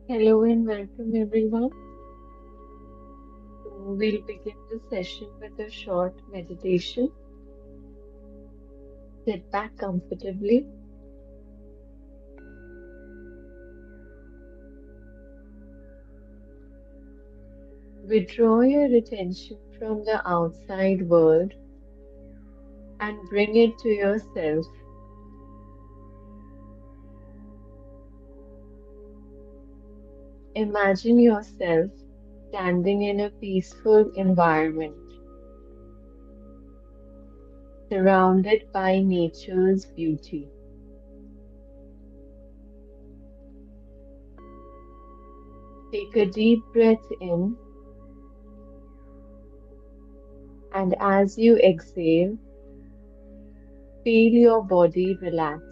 Hello and welcome everyone. So we'll begin the session with a short meditation. Sit back comfortably, withdraw your attention from the outside world and bring it to yourself. Imagine yourself standing in a peaceful environment, surrounded by nature's beauty. Take a deep breath in, and as you exhale, feel your body relax.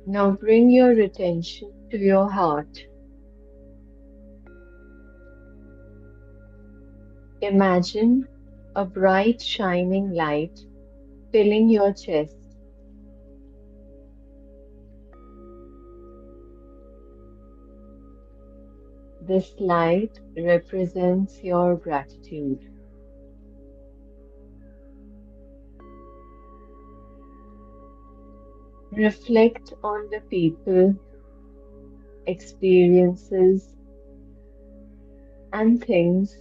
Now bring your attention to your heart. Imagine a bright shining light filling your chest. This light represents your gratitude. Reflect on the people, experiences, and things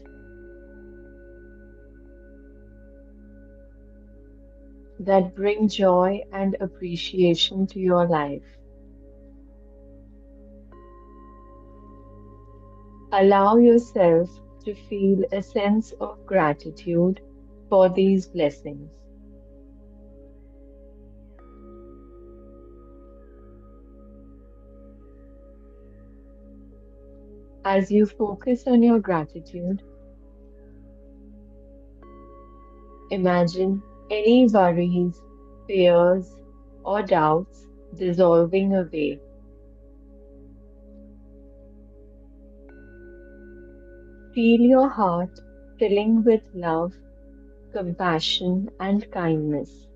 that bring joy and appreciation to your life. Allow yourself to feel a sense of gratitude for these blessings. As you focus on your gratitude, imagine any worries, fears, or doubts dissolving away. Feel your heart filling with love, compassion, and kindness.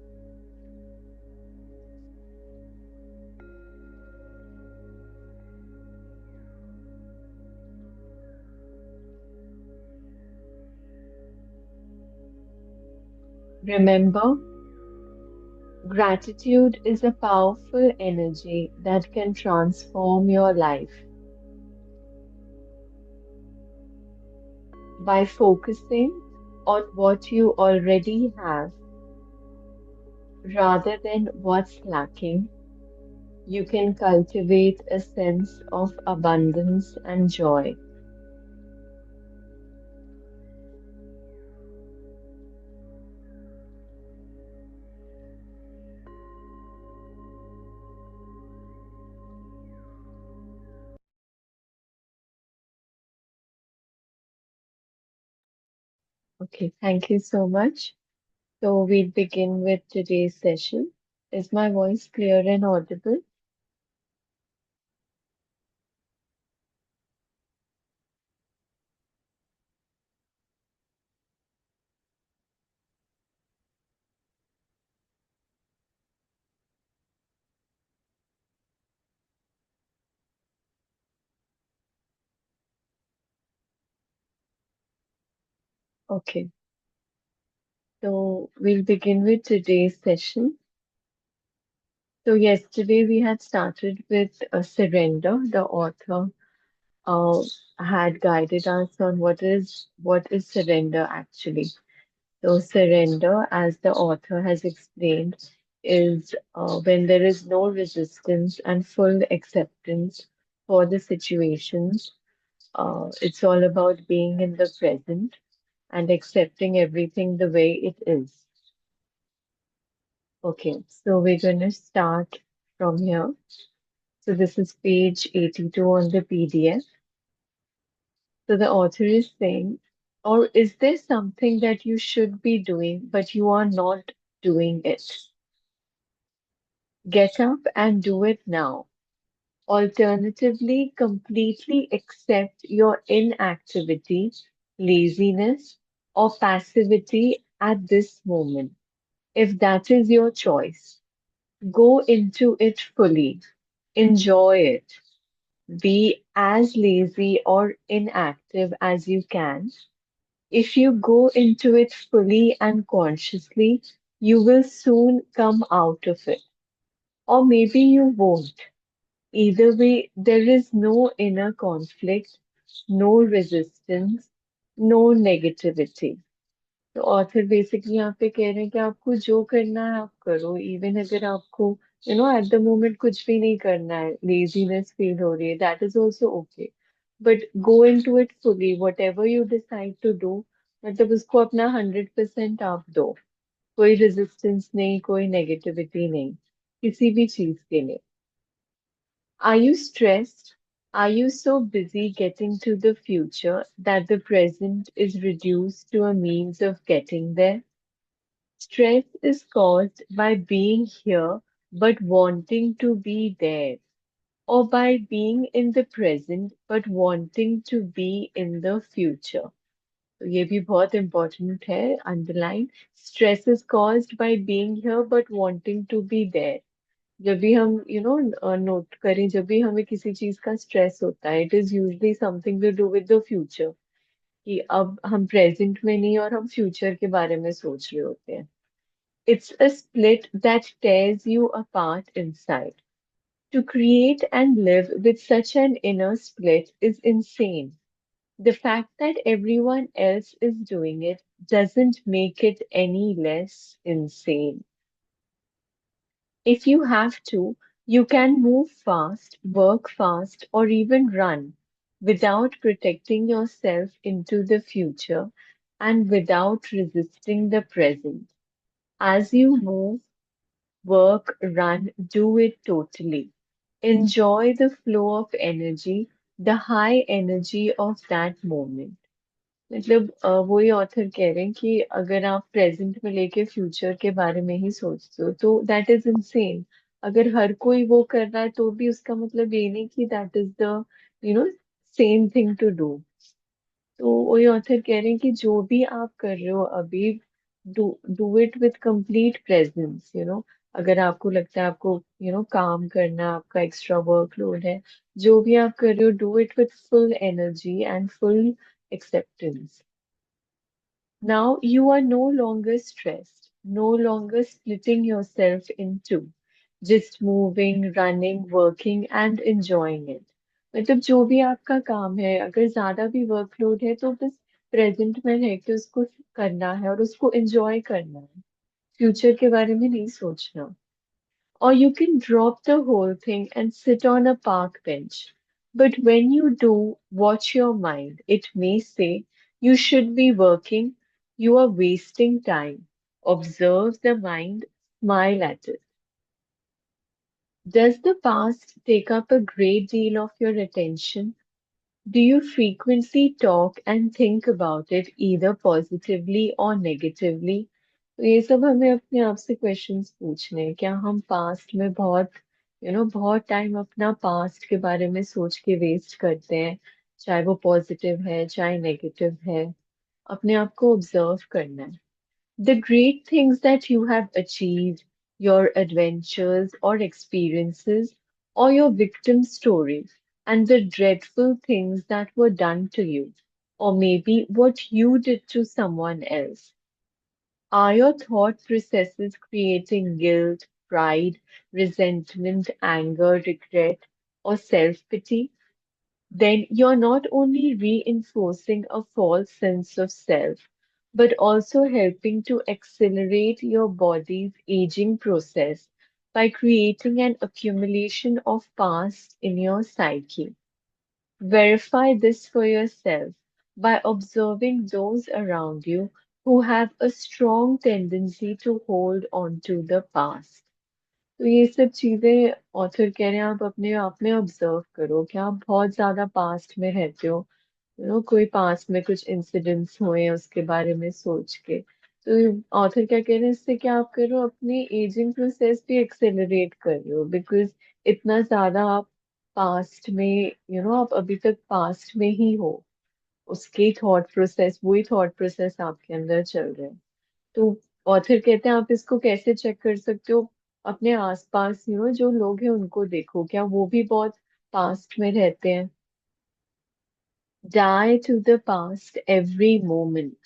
Remember, gratitude is a powerful energy that can transform your life. By focusing on what you already have rather than what's lacking, you can cultivate a sense of abundance and joy. Okay, thank you so much. So we'll begin with today's session. Is my voice clear and audible? Okay, so we'll begin with today's session. So yesterday we had started with surrender. The author uh, had guided us on what is surrender actually. So surrender, as the author has explained, is when there is no resistance and full acceptance for the situations. It's all about being in the present and accepting everything the way it is. Okay, so we're going to start from here. So this is page 82 on the PDF. So the author is saying, or is there something that you should be doing, but you are not doing it? Get up and do it now. Alternatively, completely accept your inactivity, laziness, or passivity at this moment, if that is your choice. Go into it fully, enjoy it, be as lazy or inactive as you can. If you go into it fully and consciously, you will soon come out of it. Or maybe you won't. Either way, there is no inner conflict, no resistance, no negativity. तो author basically यहाँ पे कह रहे हैं कि आपको जो करना है आप करो, इवन अगर आपको एट द मोमेंट कुछ भी नहीं करना है, लेजीनेस फील हो रही है, that is also okay, but go into it fully, whatever you decide to do, मतलब उसको अपना 100% आप दो, कोई रेजिस्टेंस नहीं, कोई नेगेटिविटी नहीं किसी भी चीज के लिए. Are you stressed? Are you so busy getting to the future that the present is reduced to a means of getting there? Stress is caused by being here but wanting to be there, or by being in the present but wanting to be in the future. तो ये भी बहुत important है, underline. Stress is caused by being here but wanting to be there. जब भी हम note करें, जब भी हमें किसी चीज का स्ट्रेस होता है, it is usually something to do with the future, कि अब हम प्रेजेंट में नहीं और हम फ्यूचर के बारे में सोच रहे होते हैं. It's a split that tears you apart inside. To create and live with such an inner split is insane. The fact that everyone else is doing it doesn't make it any less insane. If you have to, you can move fast, work fast, or even run without protecting yourself into the future and without resisting the present. As you move, work, run, do it totally. Enjoy the flow of energy, the high energy of that moment. मतलब वही author कह रहे हैं कि अगर आप present में लेके फ्यूचर के बारे में ही सोचते हो तो दैट इज इनसेन. अगर हर कोई वो कर रहा है तो भी उसका मतलब ये नहीं कि that is the you know same thing to do. तो वही ऑथर कह रहे हैं कि जो भी आप कर रहे हो अभी, do do it with complete presence. अगर आपको लगता है आपको काम करना है, आपका एक्स्ट्रा वर्कलोड है, जो भी आप कर रहे हो, do it with full energy and full acceptance. Now you are no longer stressed, no longer splitting yourself in two, just moving, running, working and enjoying it. मतलब जो भी आपका काम है, अगर ज्यादा भी वर्कलोड है तो बस प्रेजेंट में रह के उसको करना है और उसको एंजॉय करना है, फ्यूचर के बारे में नहीं सोचना. Or you can drop the whole thing and sit on a park bench. But when you do, watch your mind. It may say, you should be working, you are wasting time. Observe the mind, smile at it. Does the past take up a great deal of your attention? Do you frequently talk and think about it either positively or negatively? तो ये सब हमें अपने आप से questions पूछने हैं. क्या हम पास्ट में बहुत बहुत टाइम अपना पास्ट के बारे में सोच के वेस्ट करते हैं, चाहे वो पॉजिटिव है चाहे नेगेटिव है. अपने आप को ऑब्जर्व करना है. The great things that you have achieved, your adventures or experiences, or your victim stories, and the dreadful things that were done to you, or maybe what you did to someone else. Are your thought processes creating guilt, pride, resentment, anger, regret, or self pity? Then you're not only reinforcing a false sense of self, but also helping to accelerate your body's aging process by creating an accumulation of past in your psyche. Verify this for yourself by observing those around you who have a strong tendency to hold on to the past. तो ये सब चीजें author कह रहे हैं आप अपने आप में ऑब्जर्व करो. क्या आप बहुत ज्यादा पास्ट में रहते हो, कोई पास्ट में कुछ इंसिडेंट्स हुए उसके बारे में सोच के. तो ऑथर क्या कह रहे हैं, इससे क्या आप कर रहे हो, अपनी एजिंग प्रोसेस भी एक्सेलरेट कर रहे हो, बिकॉज इतना ज्यादा आप पास्ट में आप अभी तक पास्ट में ही हो, उसके थॉट प्रोसेस, वही थॉट प्रोसेस आपके अंदर चल रहे हैं. तो ऑथर कहते हैं आप इसको कैसे चेक कर सकते हो, अपने आसपास जो लोग हैं उनको देखो, क्या वो भी बहुत पास्ट में रहते हैं? Die to the past every moment.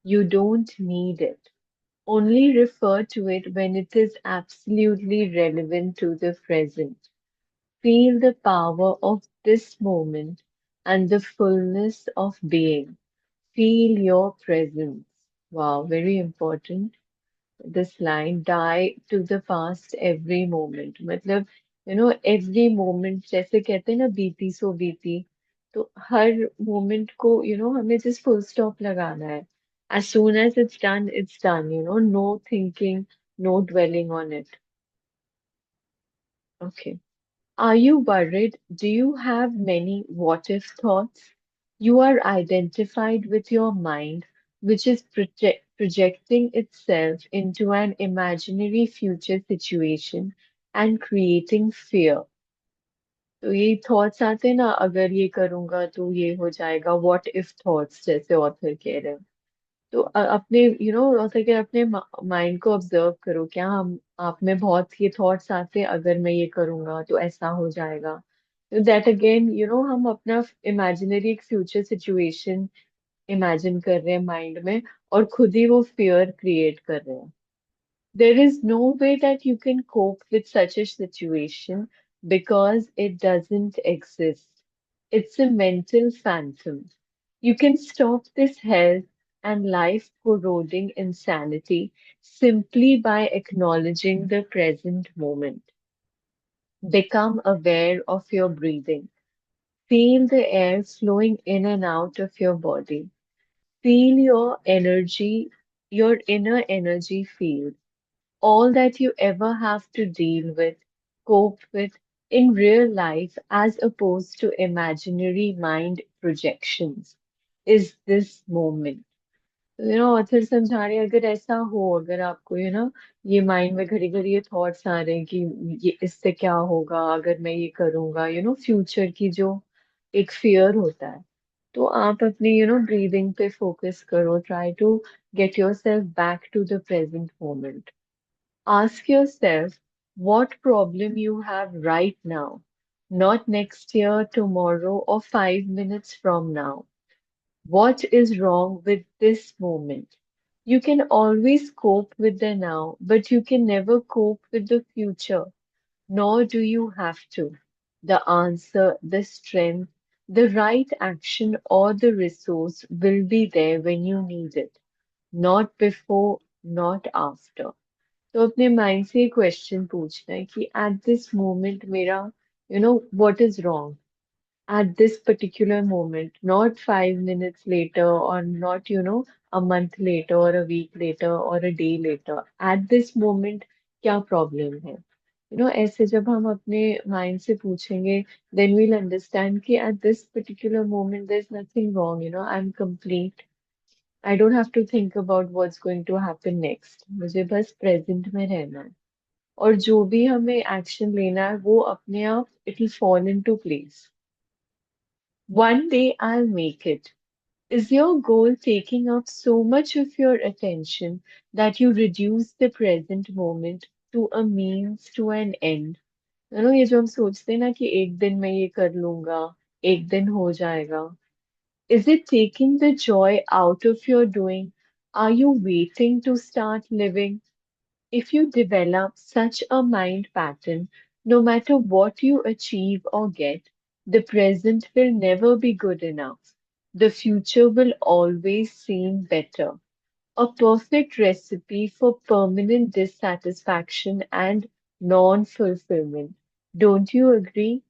You don't need it. Only refer to it when it is absolutely relevant to the present. Feel the power of this moment and the fullness of being. Feel your presence. Wow, very important. This line, die to the past every moment. मतलब every moment, जैसे कहते हैं ना, बीती सो बीती, तो हर moment को हमें just full stop लगाना है. As soon as it's done, it's done. No thinking, no dwelling on it. Okay. Are you worried? Do you have many what if thoughts? You are identified with your mind, which is projecting itself into an imaginary future situation and creating fear. तो ये thoughts आते हैं ना, अगर ये करूंगा तो ये हो जाएगा, व्हाट इफ थॉट्स, जैसे ऑथर कह रहे हैं. तो अपने ऑथर के अपने माइंड को ऑब्जर्व करो, क्या हम आप में बहुत ये थॉट्स आते हैं, अगर मैं ये करूंगा तो ऐसा हो जाएगा. तो दैट अगेन हम अपना इमेजिनरी एक फ्यूचर सिचुएशन इमेजिन कर रहे हैं माइंड में, और खुद ही वो फियर क्रिएट कर रहे हैं. There is no way that you can cope with such a situation because it doesn't exist. It's a mental phantom. You can stop this health and life corroding insanity simply by acknowledging the present moment. Become aware of your breathing. Feel the air flowing in and out of your body. Feel your energy, your inner energy field. All that you ever have to deal with, cope with in real life as opposed to imaginary mind projections is this moment. Author समझा रहे हैं, अगर ऐसा हो, अगर आपको ये mind में घड़ी घड़ी ये थॉट्स आ रहे हैं कि ये इससे क्या होगा अगर मैं ये करूंगा, फ्यूचर की जो एक फियर होता है, तो आप अपनी ब्रीदिंग पे फोकस करो. Try to get yourself back to the present moment. Ask yourself what problem you have right now, not next year, tomorrow, or 5 minutes from now. What is wrong with this moment? You can always cope with the now, but you can never cope with the future, nor do you have to. The answer, the strength, the right action, or the resource will be there when you need it, not before, not after. तो अपने mind से ये question पूछना है कि at this moment मेरा what is wrong at this particular moment, not 5 minutes later, or not, a month later, or a week later, or a day later. At this moment, क्या problem है? ऐसे जब हम अपने माइंड से पूछेंगे, then we'll understand कि at this particular moment, there's nothing wrong. I'm complete. I don't have to think about what's going to happen next. मुझे बस प्रेजेंट में रहना है. और जो भी हमें एक्शन लेना है वो अपने आप it will fall into place. One day I'll make it. Is your goal taking up so much of your attention that you reduce the present moment to a means to an end? ये जो हम सोचते हैं ना कि एक दिन मैं ये कर लूंगा, एक दिन हो जाएगा. Is it taking the joy out of your doing? Are you waiting to start living? If you develop such a mind pattern, no matter what you achieve or get, the present will never be good enough. The future will always seem better. A perfect recipe for permanent dissatisfaction and non fulfillment. Don't you agree?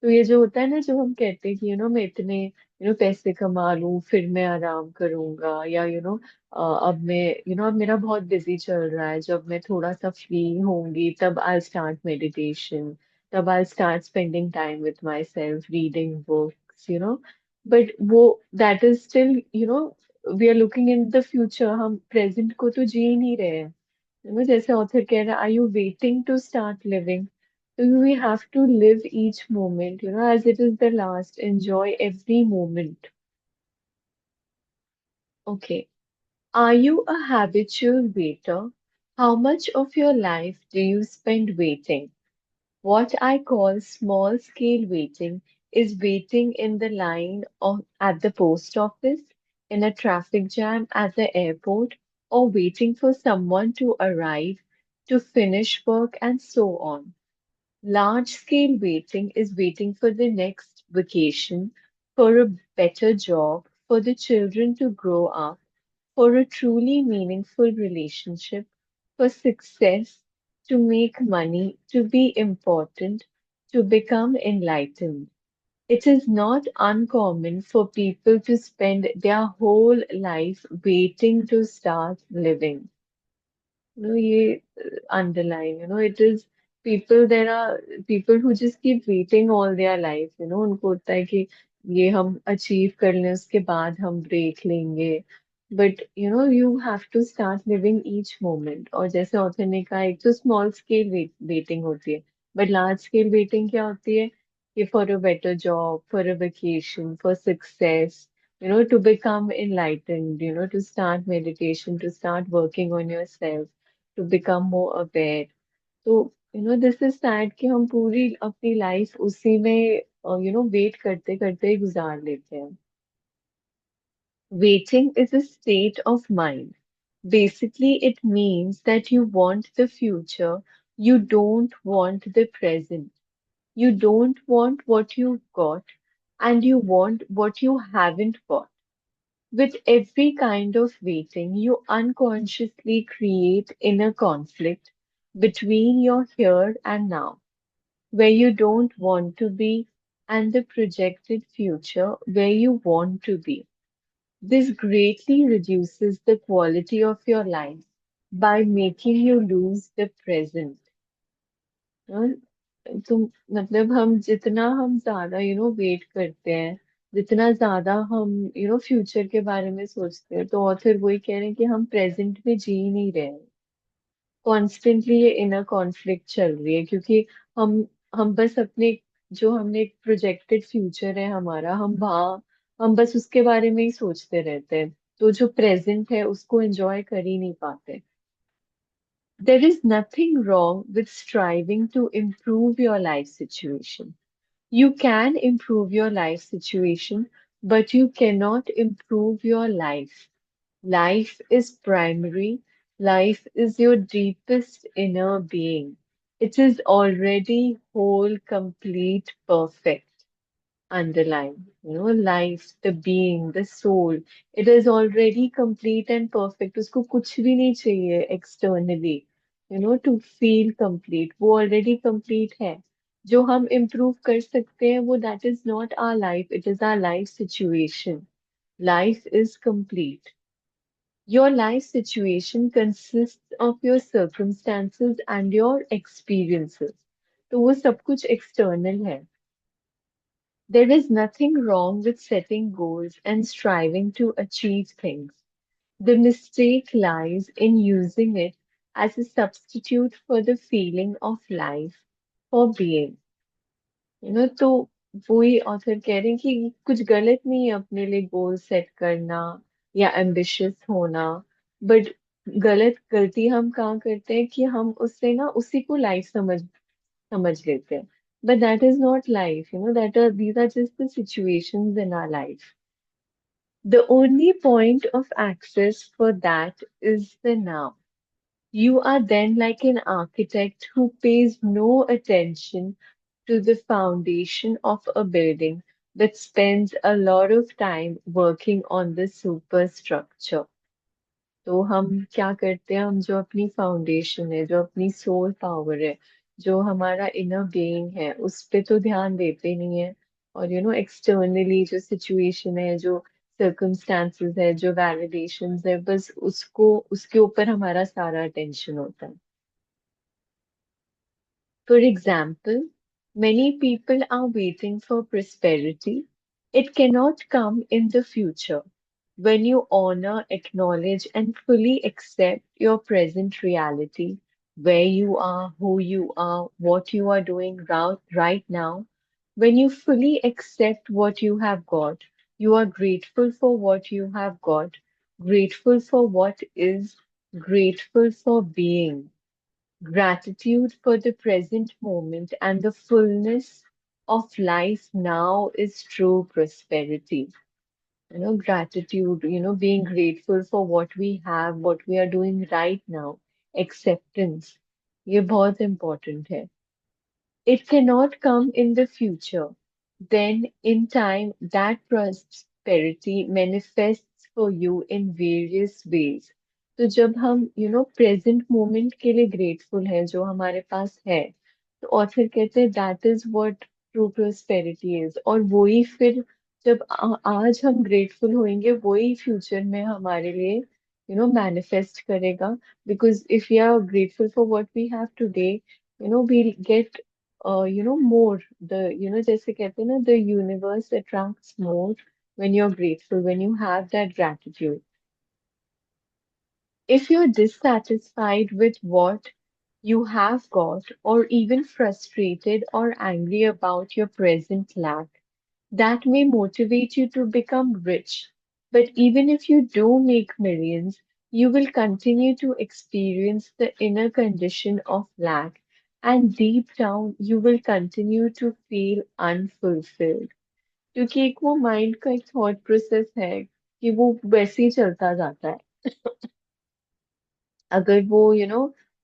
तो ये जो होता है ना, जो हम कहते हैं कि मैं इतने पैसे कमा लूं फिर मैं आराम करूंगा, या अब मैं अब मेरा बहुत बिजी चल रहा है, जब मैं थोड़ा सा फ्री होंगी तब आई स्टार्ट मेडिटेशन, तब I start spending time with myself, reading books. But वो that is still we are looking in the future. हम प्रेजेंट को तो जी ही नहीं रहे हैं. जैसे ऑथर कह रहा है, are you waiting to start living? We have to live each moment, as it is the last. Enjoy every moment. Okay. Are you a habitual waiter? How much of your life do you spend waiting? What I call small scale waiting is waiting in the line at the post office, in a traffic jam at the airport, or waiting for someone to arrive to finish work and so on. Large scale waiting is waiting for the next vacation, for a better job, for the children to grow up, for a truly meaningful relationship, for success, to make money, to be important, to become enlightened. It is not uncommon for people to spend their whole life waiting to start living. ये underline, it is people, there are people who just keep waiting all their life, उनको होता है कि ये हम achieve कर लें उसके बाद हम ब्रेक लेंगे. But you have to start living each moment. और जैसे ऑथर ने कहा, एक तो स्मॉल स्केल वेटिंग होती है, बट लार्ज स्केल वेटिंग क्या होती है कि for a better job, for a vacation, for success, to become enlightened, to start meditation, to start working on yourself, to become more aware. तो this is sad कि हम पूरी अपनी life उसी में वेट करते करते गुजार लेते हैं. Waiting is a state of mind. Basically, it means that you want the future, you don't want the present. You don't want what you've got, and you want what you haven't got. With every kind of waiting, you unconsciously create inner conflict between your here and now, where you don't want to be, and the projected future where you want to be. This greatly reduces the quality of your life by making you lose the present. हाँ, तो मतलब हम जितना हम ज्यादा wait करते हैं, जितना ज्यादा हम फ्यूचर के बारे में सोचते हैं, तो ऑथर वही कह रहे हैं कि हम प्रेजेंट में जी नहीं रहे हैं. कॉन्स्टेंटली ये इनर कॉन्फ्लिक्ट चल रही है, क्योंकि हम हम बस अपने जो हमने एक प्रोजेक्टेड फ्यूचर है हमारा, हम बस उसके बारे में ही सोचते रहते हैं, तो जो प्रेजेंट है उसको एंजॉय कर ही नहीं पाते. There is nothing wrong with striving to improve your life situation. You can improve your life situation, but you cannot improve your life. Life is primary. Life is your deepest inner being. It is already whole, complete, perfect. Underline, life, the being, the soul. It is already complete and perfect. उसको कुछ भी नहीं चाहिए externally, to feel complete. वो already complete है. जो हम improve कर सकते हैं वो, that is not our life. It is our life situation. Life is complete. Your life situation consists of your circumstances and your experiences. तो वो सब कुछ external है. There is nothing wrong with setting goals and striving to achieve things. The mistake lies in using it as a substitute for the feeling of life, for being. तो वही author कह रहे हैं कि कुछ गलत नहीं है अपने लिए गोल सेट करना या एम्बिशियस होना, बट गलती हम कहाँ करते हैं कि हम उससे ना उसी को लाइफ समझ समझ लेते हैं. But that is not life, these are just the situations in our life. The only point of access for that is the now. You are then like an architect who pays no attention to the foundation of a building but spends a lot of time working on the superstructure. तो हम क्या करते हैं, हम जो अपनी foundation है, जो अपनी सोल पावर है, जो हमारा इनर बीइंग है, उस पे तो ध्यान देते नहीं है. और एक्सटर्नली जो सिचुएशन है, जो सर्कमस्टांसेस है, जो वैलिडेशंस है, बस उसको उसके ऊपर हमारा सारा अटेंशन होता है. For example, many people are waiting for prosperity. It cannot come in the future. When you honor, acknowledge, and fully accept your present reality, where you are, who you are, what you are doing right now, when you fully accept what you have got, you are grateful for what you have got, grateful for what is, grateful for being. Gratitude for the present moment and the fullness of life now is true prosperity. Gratitude, being grateful for what we have, what we are doing right now, acceptance, ये बहुत important है. It cannot come in the future. Then, in time, that prosperity manifests for you in various ways. तो जब हम present moment के लिए grateful हैं जो हमारे पास है, तो ऑथर कहते हैं that is what true prosperity is. और वही फिर जब आज हम ग्रेटफुल होंगे वही फ्यूचर में हमारे लिए मैनिफेस्ट करेगा. Because if you are grateful for what we have today, we'll get more the जैसे कहते हैं ना, the universe attracts more when you're grateful, when you have that gratitude. If you're dissatisfied with what you have got, or even frustrated or angry about your present lack, that may motivate you to become rich. But even if you do make millions, you will continue to experience the inner condition of lack, and deep down you will continue to feel unfulfilled. क्योंकि एक वो mind का एक thought process है कि वो वैसे ही चलता जाता है. अगर वो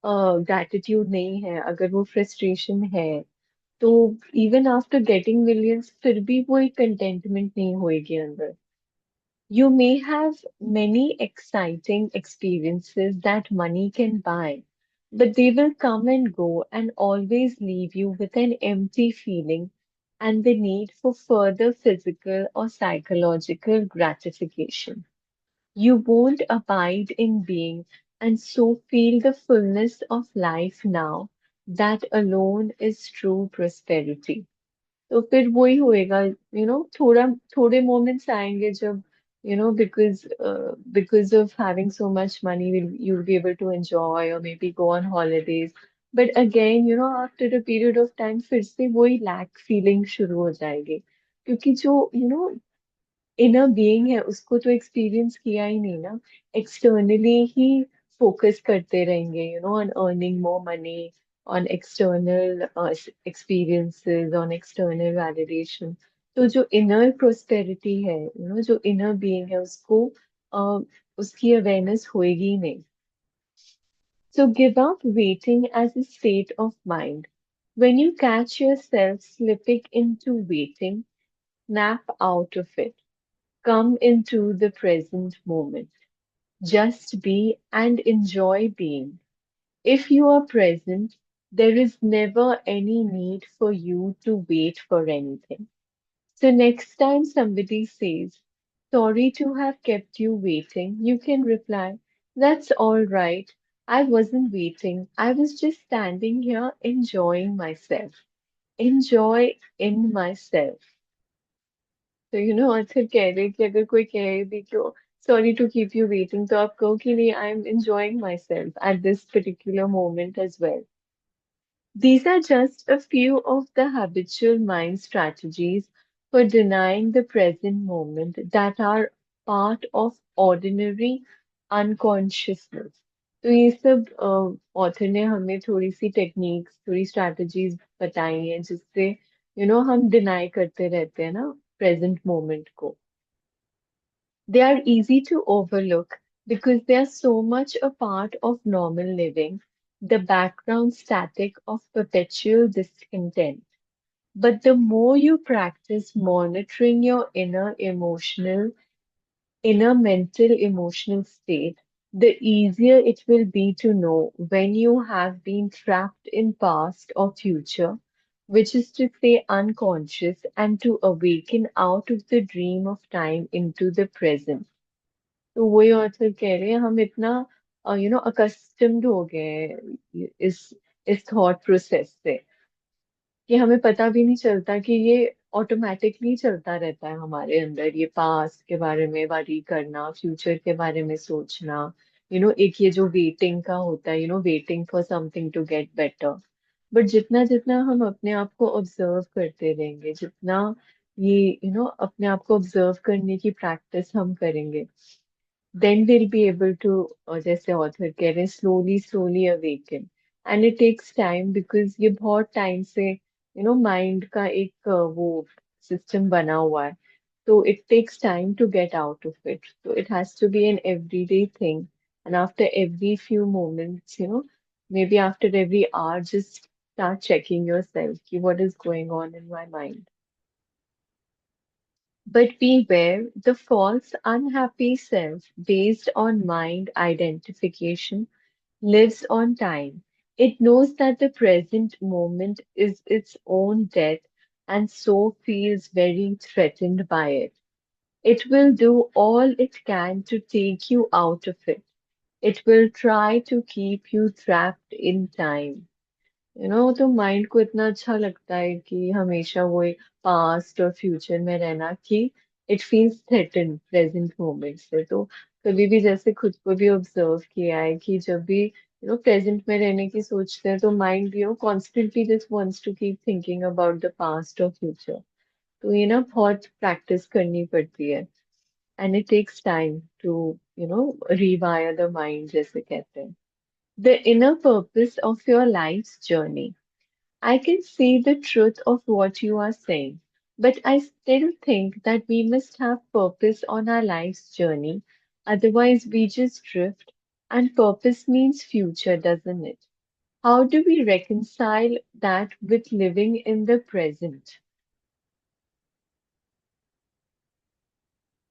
ग्रैटिट्यूड नहीं है, अगर वो फ्रस्ट्रेशन है, तो इवन आफ्टर गेटिंग मिलियंस फिर भी वो एक कंटेंटमेंट नहीं होएगी अंदर. You may have many exciting experiences that money can buy, but they will come and go and always leave you with an empty feeling and the need for further physical or psychological gratification. You won't abide in being and so feel the fullness of life now. That alone is true prosperity. तो फिर वही होएगा. थोड़े moments आएंगे जब because of having so much money you'll be able to enjoy or maybe go on holidays. But again, after a period of time फिर से वही lack feeling शुरू हो जाएगी. क्योंकि जो इनर बीइंग है उसको तो एक्सपीरियंस किया ही नहीं ना. एक्सटर्नली ही फोकस करते रहेंगे on earning more money, on external experiences, on external validation. तो जो इनर प्रोस्पेरिटी है, जो इनर बीइंग है उसको उसकी अवेयरनेस होएगी ही नहीं. So give up waiting as a state of mind. When you catch yourself slipping into waiting, snap out of it. Come into the present moment. Just be and enjoy being. If you are present, there is never any need for you to wait for anything. So, next time somebody says, "Sorry to have kept you waiting," you can reply, "That's all right. I wasn't waiting. I was just standing here enjoying myself." Enjoy in myself. तो author कह रहे कि अगर कोई कहे भी कि sorry to keep you waiting, तो आप कहो कि नहीं, I am enjoying myself at this particular moment as well. These are just a few of the habitual mind strategies for denying the present moment that are part of ordinary unconsciousness. तो ये सब author ने हमें थोड़ी सी techniques, थोड़ी strategies बताई हैं जिससे हम डिनाई करते रहते हैं ना प्रेजेंट मोमेंट को. They are easy to overlook because they are so much a part of normal living, the background static of perpetual discontent. But the more you practice monitoring your inner mental emotional state, the easier it will be to know when you have been trapped in past or future, which is to say unconscious, and to awaken out of the dream of time into the present. तो वही author कह रहे हैं हम इतना accustomed हो गए हैं इस थॉट प्रोसेस से कि हमें पता भी नहीं चलता कि ये ऑटोमेटिकली चलता रहता है हमारे अंदर. ये पास्ट के बारे में वरी करना, फ्यूचर के बारे में सोचना, एक ये जो वेटिंग का होता है, waiting for something to get better. But जितना जितना हम अपने आप को ऑब्जर्व करते रहेंगे, जितना ये अपने आप को ऑब्जर्व करने की प्रैक्टिस हम करेंगे, then we'll be able to जैसे author कह रहे हैं slowly awaken. And it takes time because ये बहुत time से mind का एक वो system बना हुआ है. So it takes time to get out of it. So it has to be an everyday thing. And after every few moments, maybe after every hour, just start checking yourself, ki what is going on in my mind. But beware, the false unhappy self based on mind identification lives on time. It knows that the present moment is its own death and so feels very threatened by it. It will do all it can to take you out of it. It will try to keep you trapped in time. तो mind को इतना अच्छा लगता है कि हमेशा वो past और फ्यूचर में रहना कि it feels threaten present moment से तो कभी भी जैसे खुद को भी ऑब्जर्व किया है कि जब भी प्रेजेंट में रहने की सोचते हैं तो mind constantly just wants to keep thinking about the past और फ्यूचर तो ये ना बहुत प्रैक्टिस करनी पड़ती है and it takes time to rewire the mind जैसे कहते हैं the inner purpose of your life's journey. I can see the truth of what you are saying, but I still think that we must have purpose on our life's journey. Otherwise, we just drift. And purpose means future, doesn't it? How do we reconcile that with living in the present?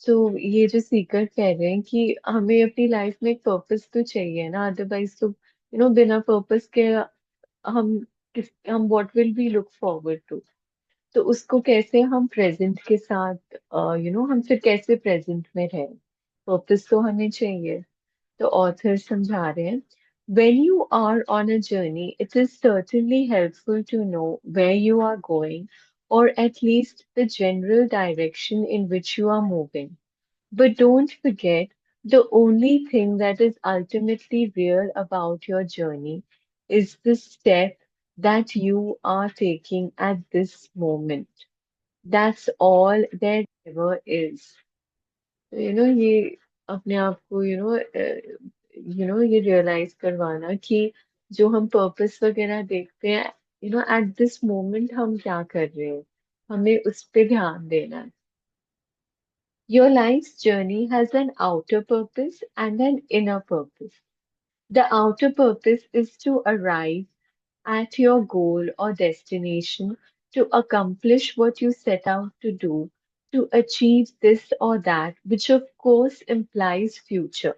तो ये जो सीकर कह रहे हैं कि हमें अपनी life में एक पर्पस तो चाहिए ना अदरवाइज तो बिना पर्पस के हम हम what will be look forward to तो उसको कैसे हम प्रेजेंट के साथ हम फिर कैसे प्रेजेंट में रहें पर्पस तो हमें चाहिए तो ऑथर समझा रहे हैं when you are on a journey it is certainly helpful to know where you are going or at least the general direction in which you are moving but don't forget the only thing that is ultimately real about your journey is the step that you are taking at this moment. That's all there ever is. तो ये अपने आप को ये realise करवाना कि जो हम पर्पस वगैरह देखते हैं एट दिस मोमेंट हम क्या कर रहे हैं हमें उस पे ध्यान देना है. Your life's journey has an outer purpose and an inner purpose. The outer purpose is to arrive at your goal or destination, to accomplish what you set out to do, to achieve this or that, which of course implies future.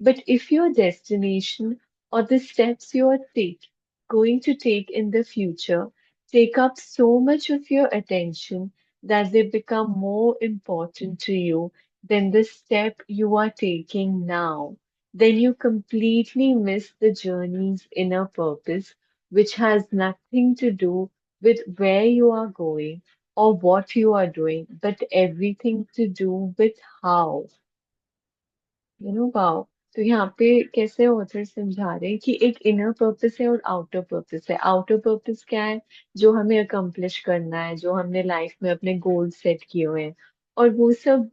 But if your destination or the steps you are going to take in the future take up so much of your attention that they become more important to you than the step you are taking now, then you completely miss the journey's inner purpose, which has nothing to do with where you are going or what you are doing, but everything to do with how. Wow तो यहाँ पे कैसे author समझा रहे हैं कि एक inner purpose है और आउटर पर्पस है. आउटर पर्पस क्या है जो हमें अकम्प्लिश करना है जो हमने लाइफ में अपने गोल सेट किए हुए हैं और वो सब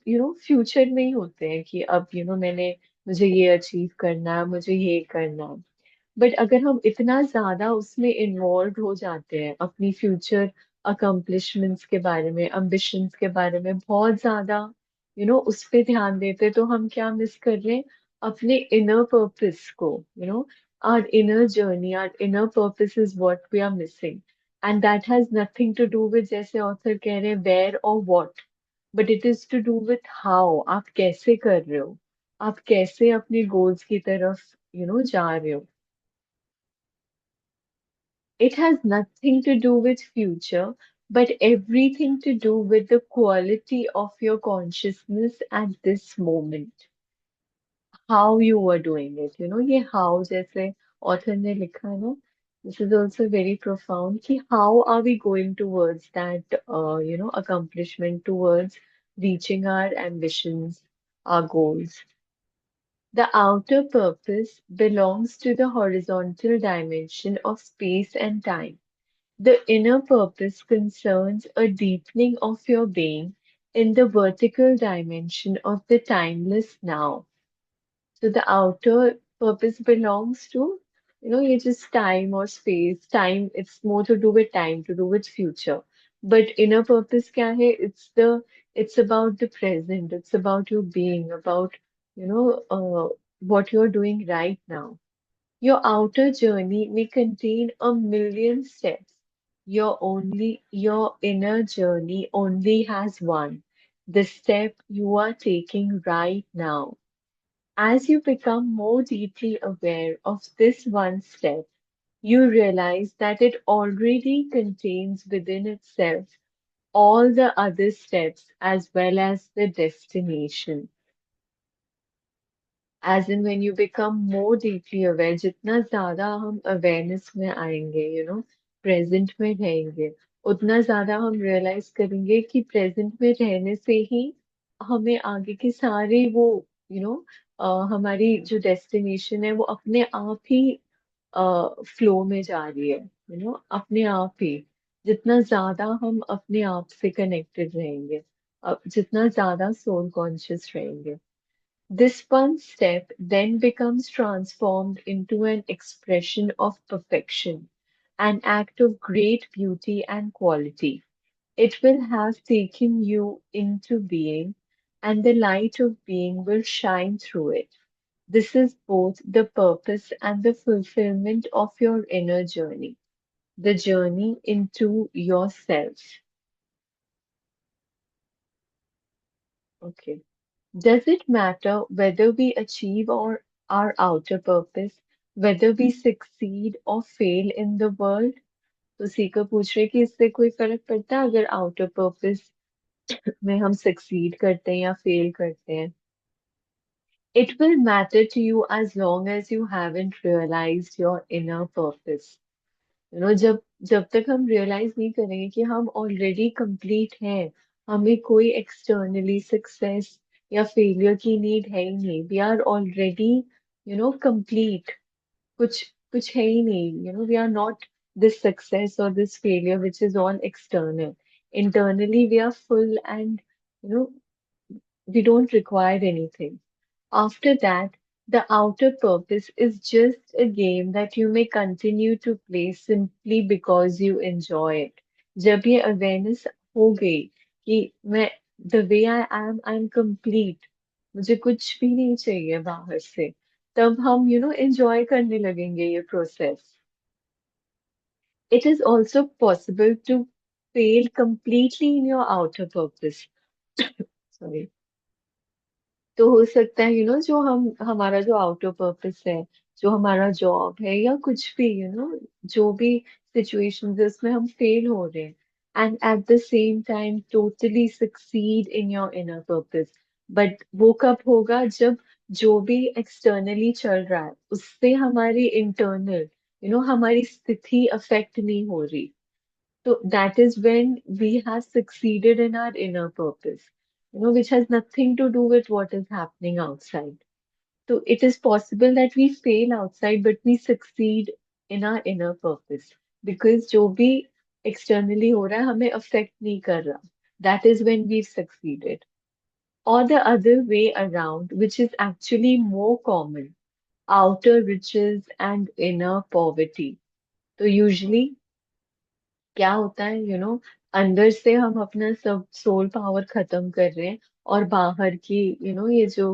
फ्यूचर में ही होते हैं कि अब मैंने मुझे ये अचीव करना है मुझे ये करना है. बट अगर हम इतना ज्यादा उसमें इन्वॉल्व हो जाते हैं अपनी फ्यूचर अकम्प्लिशमेंट्स के बारे में एम्बिशंस के बारे में बहुत ज्यादा उस पे ध्यान देते हैं, तो हम क्या मिस कर रहे हैं अपने इनर पर्पस को. Our inner journey our inner purpose is what we are missing and that has nothing to do with जैसे ऑथर कह रहे हैं वेयर और what but it is to do with how आप कैसे कर रहे हो आप कैसे अपने गोल्स की तरफ जा रहे हो. It has nothing to do with future, but everything to do with the quality of your consciousness at this moment. How you were doing it. ये how जैसे author ने लिखा है ना, this is also very profound कि how are we going towards that, accomplishment, towards reaching our ambitions, our goals. The outer purpose belongs to the horizontal dimension of space and time. The inner purpose concerns a deepening of your being in the vertical dimension of the timeless now. So the outer purpose belongs to, you just time or space. Time, it's more to do with time, to do with future. But inner purpose kya hai? It's about the present. It's about your being, about, what you're doing right now. Your outer journey may contain a million steps. Your inner journey only has one, the step you are taking right now. As you become more deeply aware of this one step, you realize that it already contains within itself all the other steps as well as the destination. As in when you become more deeply aware, जितना ज़्यादा हम awareness में आएंगे, present में रहेंगे, उतना ज़्यादा हम realize करेंगे कि present में रहने से ही हमें आगे के सारे वो, हमारी जो destination है वो अपने आप ही फ्लो में जा रही है, अपने आप ही। जितना ज्यादा हम अपने आप से कनेक्टेड रहेंगे, जितना ज्यादा सोल कॉन्शियस रहेंगे, this one step then becomes transformed into an expression of perfection, an act of great beauty and quality. It will have taken you into being, and the light of being will shine through it. This is both the purpose and the fulfillment of your inner journey, the journey into yourself. Okay. Does it matter whether we achieve our outer purpose, whether we succeed or fail in the world? तो सीकर पूछ रहे कि इससे कोई फर्क पड़ता है अगर आउटर पर्पस में हम सक्सीड करते हैं या फेल करते हैं? It will matter to you as long as you haven't realized your inner purpose. जब जब तक हम रियलाइज नहीं करेंगे कि हम ऑलरेडी कंप्लीट हैं, हमें कोई एक्सटर्नली सक्सेस या फेलियर की नीड है ही नहीं, वी आर ऑलरेडी कंप्लीट, कुछ कुछ है ही नहीं, we are not this success और this failure which is all external, internally we are full and we don't require anything. After that, the outer purpose is just a game that you may continue to play simply because you enjoy it. जब ये awareness हो गई कि मैं the way I am complete, मुझे कुछ भी नहीं चाहिए बाहर से, तब हम enjoy करने लगेंगे ये process. It is also possible to fail completely in your outer purpose. Sorry. तो हो सकता है जो हम हमारा जो आउटर पर्पस है, जो हमारा जॉब है या कुछ भी जो भी सिचुएशंस है उसमें हम फेल हो रहे हैं, and at the same time totally succeed in your inner purpose. But वो कब होगा जब जो भी एक्सटर्नली चल रहा है उससे हमारी इंटरनल हमारी स्थिति अफेक्ट नहीं हो रही. So that is when we have succeeded in our inner purpose, which has nothing to do with what is happening outside. So it is possible that we fail outside, but we succeed in our inner purpose because जो भी externally हो रहा है हमें affect नहीं कर रहा. That is when we've succeeded. Or the other way around, which is actually more common, outer riches and inner poverty. So usually क्या होता है अंदर से हम अपना सब सोल पावर खत्म कर रहे हैं और बाहर की ये जो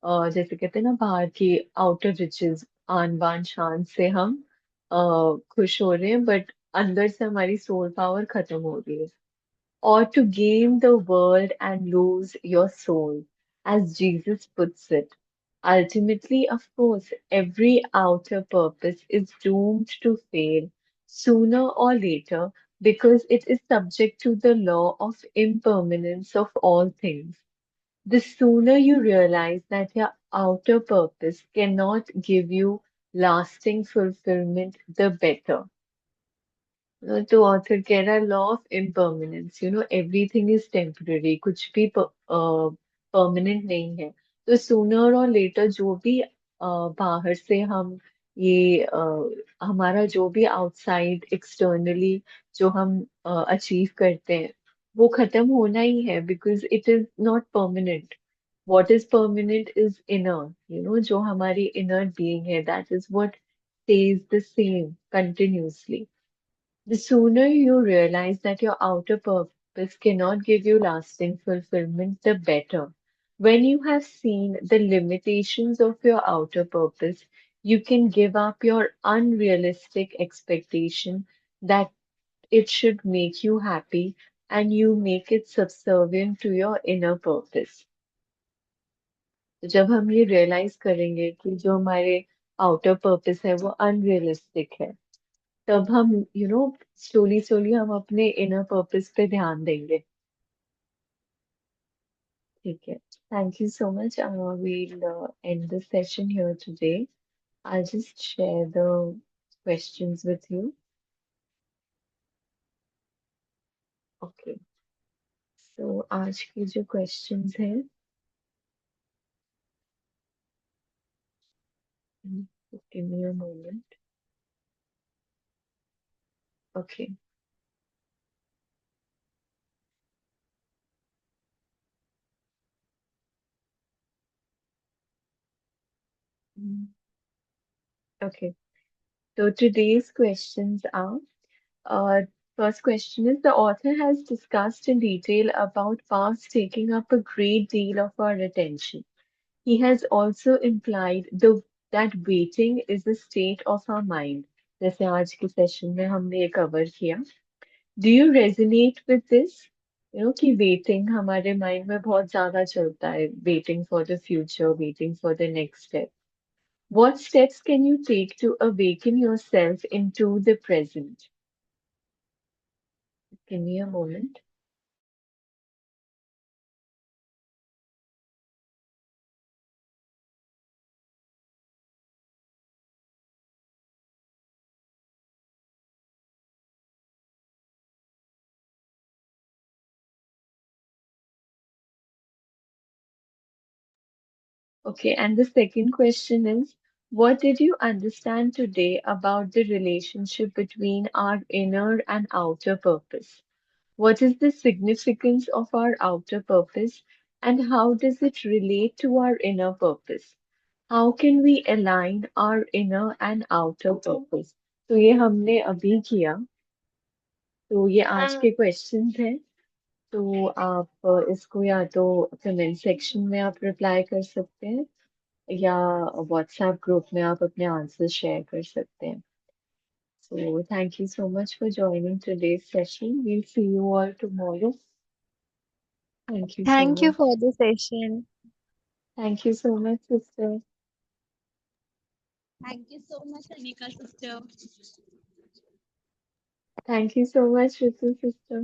जैसे कहते हैं ना बाहर की आउटर रिचेस आन बान शान से हम खुश हो रहे हैं, बट अंदर से हमारी सोल पावर खत्म हो रही है. Or to gain the world and lose your soul, as Jesus puts it. Ultimately, of course, every outer purpose is doomed to fail sooner or later because it is subject to the law of impermanence of all things. The sooner you realize that your outer purpose cannot give you lasting fulfillment, the better. तो author कह रहा है law of impermanence, everything is temporary, कुछ भी permanent नहीं है. तो sooner और लेटर जो भी बाहर से हम ये हमारा जो भी आउटसाइड एक्सटर्नली जो हम अचीव करते हैं वो खत्म होना ही है because it is not permanent. What is permanent is inner, जो हमारी inner being है, that is what stays the same continuously. The sooner you realize that your outer purpose cannot give you lasting fulfillment, the better. When you have seen the limitations of your outer purpose, you can give up your unrealistic expectation that it should make you happy and you make it subservient to your inner purpose. तो जब हम ये realise करेंगे कि जो हमारे outer purpose है वो अनरियलिस्टिक है, तब हम स्लोली स्लोली हम अपने इनर पर्पस पे ध्यान देंगे. ठीक है. Thank you so much. We'll end the session here today. I'll just share the questions with you. Okay. So आज की जो questions हैं, just give me a moment. Okay. Mm, Okay. So today's questions are, first question is, the author has discussed in detail about past taking up a great deal of our attention. He has also implied that waiting is a state of our mind. जैसे आज के session में हमने ये cover किया. Do you resonate with this? कि waiting हमारे mind में बहुत ज्यादा चलता है. Waiting for the future, waiting for the next step. What steps can you take to awaken yourself into the present? Give me a moment. Okay, and the second question is, what did you understand today about the relationship between our inner and outer purpose? What is the significance of our outer purpose and how does it relate to our inner purpose? How can we align our inner and outer purpose? तो ये हमने अभी किया. तो ये आज के questions हैं. तो आप इसको या तो कमेंट सेक्शन में आप रिप्लाई कर सकते हैं या व्हाट्सएप ग्रुप में आप अपने आंसर शेयर कर सकते हैं. So thank you so much for joining today's session. We'll see you all tomorrow. Thank you so Thank you much. for the session. Thank you so much, sister. Thank you so much, Anika sister. Thank you so much, Ritu sister.